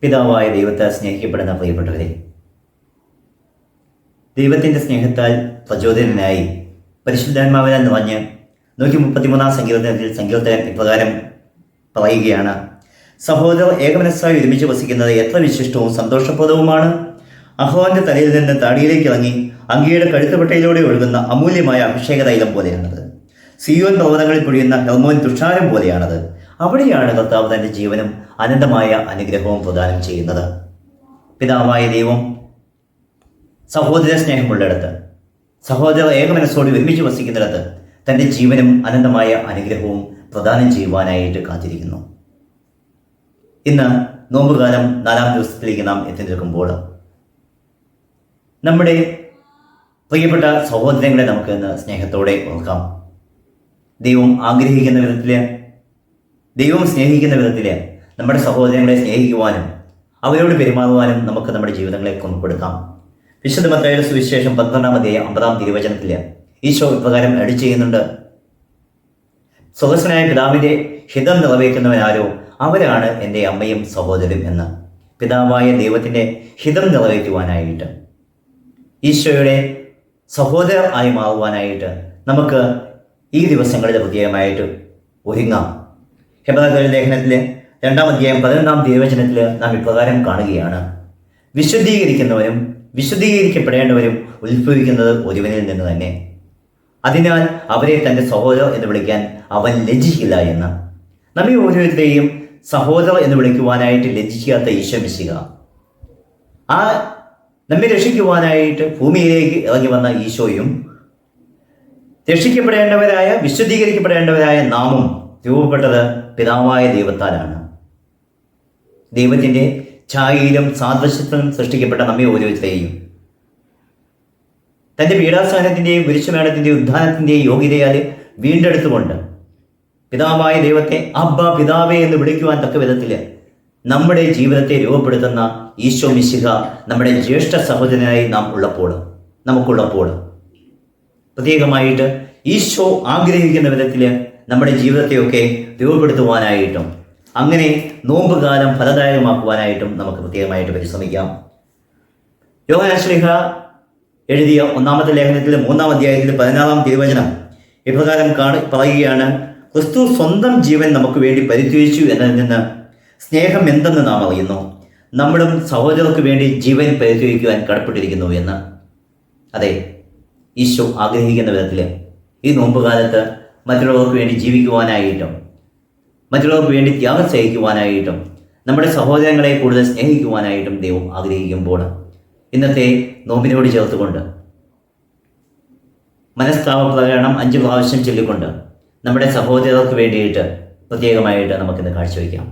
പിതാവായ ദൈവത്താൽ സ്നേഹിക്കപ്പെടുന്ന പ്രിയപ്പെട്ടവരെ, ദൈവത്തിൻ്റെ സ്നേഹത്താൽ പ്രചോദനനായി പരിശുദ്ധാത്മാവിനാൽ നിറഞ്ഞ് 133 സങ്കീർത്തനത്തിൽ ഇപ്രകാരം പറയുകയാണ്: സഹോദരർ ഏകമനസ്സായി ഒരുമിച്ച് വസിക്കുന്നത് എത്ര വിശിഷ്ടവും സന്തോഷപ്രദവുമാണ്. അഹ്റോന്റെ തലയിൽ നിന്ന് താടിയിലേക്ക് ഇറങ്ങി അങ്കിയുടെ കഴുത്തുപട്ടയിലൂടെ ഒഴുകുന്ന അമൂല്യമായ അഭിഷേക തൈലം പോലെയാണത്. സിയോൻ പർവ്വതങ്ങളിൽ പൊഴിയുന്ന ഹെർമോൻ തുഷാരം പോലെയാണത്. അവിടെയാണ് കർത്താവ് തൻ്റെ ജീവനും അനന്തമായ അനുഗ്രഹവും പ്രദാനം ചെയ്യുന്നത്. പിതാവായ ദൈവം സഹോദര സ്നേഹമുള്ളിടത്ത്, സഹോദരർ ഏകമനസ്സോടെ ഒരുമിച്ച് വസിക്കുന്നിടത്ത് തൻ്റെ ജീവനും അനന്തമായ അനുഗ്രഹവും പ്രദാനം ചെയ്യുവാനായിട്ട് കാത്തിരിക്കുന്നു. ഇന്ന് നോമ്പുകാലം 4-ാം ദിവസത്തിലേക്ക് നാം എത്തി നിൽക്കുമ്പോൾ നമ്മുടെ പ്രിയപ്പെട്ട സഹോദരങ്ങളെ നമുക്ക് ഇന്ന് സ്നേഹത്തോടെ ഓർക്കാം. ദൈവം ആഗ്രഹിക്കുന്ന വിധത്തിൽ, ദൈവം സ്നേഹിക്കുന്ന വിധത്തിൽ നമ്മുടെ സഹോദരങ്ങളെ സ്നേഹിക്കുവാനും അവരോട് പെരുമാറുവാനും നമുക്ക് നമ്മുടെ ജീവിതങ്ങളെ ക്രമപ്പെടുത്താം. വിശുദ്ധ മത്തായിയുടെ സുവിശേഷം 12-ാം അധ്യായം 50-ാം തിരുവചനത്തിൽ ഈശോ ഇപ്രകാരം അരുളി ചെയ്യുന്നുണ്ട്: സ്വർഗ്ഗസ്ഥനായ പിതാവിൻ്റെ ഹിതം നിറവേറ്റുന്നവനാരോ അവരാണ് എൻ്റെ അമ്മയും സഹോദരനും എന്ന്. പിതാവായ ദൈവത്തിൻ്റെ ഹിതം നിറവേറ്റുവാനായിട്ട്, ഈശോയുടെ സഹോദരർ ആയി മാറുവാനായിട്ട് നമുക്ക് ഈ ദിവസങ്ങളിൽ പ്രത്യേകമായിട്ട് ഒരുങ്ങാം. ഹെബ്രായർ ലേഖനത്തിലെ 2-ാം അധ്യായം 11-ാം തിരുവചനത്തിൽ നാം ഇപ്രകാരം കാണുകയാണ്: വിശുദ്ധീകരിക്കുന്നവരും വിശുദ്ധീകരിക്കപ്പെടേണ്ടവരും ഉത്ഭവിക്കുന്നത് ഒരുവനിൽ നിന്ന് തന്നെ. അതിനാൽ അവരെ തൻ്റെ സഹോദരർ എന്ന് വിളിക്കാൻ അവൻ ലജ്ജിക്കില്ല എന്ന്. നമ്മെ ഓരോരുത്തരെയും സഹോദരർ എന്ന് വിളിക്കുവാനായിട്ട് ലജ്ജിക്കാത്ത ഈശോ മിശിഹ, ആ നമ്മെ രക്ഷിക്കുവാനായിട്ട് ഭൂമിയിലേക്ക് ഇറങ്ങി വന്ന ഈശോയും രക്ഷിക്കപ്പെടേണ്ടവരായ വിശുദ്ധീകരിക്കപ്പെടേണ്ടവരായ നാമും രൂപപ്പെട്ടത് പിതാവായ ദൈവത്താലാണ്. ദൈവത്തിൻ്റെ ഛായയിലും സാദൃശ്യത്തിലും സൃഷ്ടിക്കപ്പെട്ട നമ്മെ ഓരോരുത്തരെയും തൻ്റെ പീഡാസഹനത്തിൻ്റെയും കുരിശുമരണത്തിൻ്റെയും ഉദ്ധാനത്തിൻ്റെയും യോഗ്യതയാൽ വീണ്ടെടുത്തുകൊണ്ട് പിതാവായ ദൈവത്തെ അബ്ബ പിതാവേ എന്ന് വിളിക്കുവാൻ തക്ക വിധത്തിൽ നമ്മുടെ ജീവിതത്തെ രൂപപ്പെടുത്തുന്ന ഈശോ മിശിഹ നമ്മുടെ ജ്യേഷ്ഠ സഹോദരനായി നമുക്കുള്ളപ്പോൾ പ്രത്യേകമായിട്ട് ഈശോ ആഗ്രഹിക്കുന്ന വിധത്തിൽ നമ്മുടെ ജീവിതത്തെയൊക്കെ രൂപപ്പെടുത്തുവാനായിട്ടും അങ്ങനെ നോമ്പുകാലം ഫലദായകമാക്കുവാനായിട്ടും നമുക്ക് പ്രത്യേകമായിട്ട് പരിശ്രമിക്കാം. യോഹന്നാൻ ശ്ലീഹ എഴുതിയ 1-ാമത്തെ ലേഖനത്തിൽ 3-ാം അധ്യായത്തിൽ 16-ാം തിരുവചനം ഇപ്രകാരം പറയുകയാണ്: ക്രിസ്തു സ്വന്തം ജീവൻ നമുക്ക് വേണ്ടി പരിത്യജിച്ചു എന്നതിൽ നിന്ന് സ്നേഹം എന്തെന്ന് നാം അറിയുന്നു. നമ്മളും സഹോദരർക്ക് വേണ്ടി ജീവൻ പരിത്യജിക്കുവാൻ കടപ്പെട്ടിരിക്കുന്നു എന്ന്. അതെ, ഈശോ ആഗ്രഹിക്കുന്ന വിധത്തിൽ ഈ നോമ്പുകാലത്ത് മറ്റുള്ളവർക്ക് വേണ്ടി ജീവിക്കുവാനായിട്ടും മറ്റുള്ളവർക്ക് വേണ്ടി ത്യാഗം സഹിക്കുവാനായിട്ടും നമ്മുടെ സഹോദരങ്ങളെ കൂടുതൽ സ്നേഹിക്കുവാനായിട്ടും ദൈവം ആഗ്രഹിക്കുമ്പോൾ ഇന്നത്തെ നോമ്പിനോട് ചേർത്തുകൊണ്ട് മനസ്താപ പ്രകടനം 5 പ്രാവശ്യം ചൊല്ലിക്കൊണ്ട് നമ്മുടെ സഹോദരർക്ക് വേണ്ടിയിട്ട് പ്രത്യേകമായിട്ട് നമുക്കിന്ന് കാഴ്ചവെക്കാം.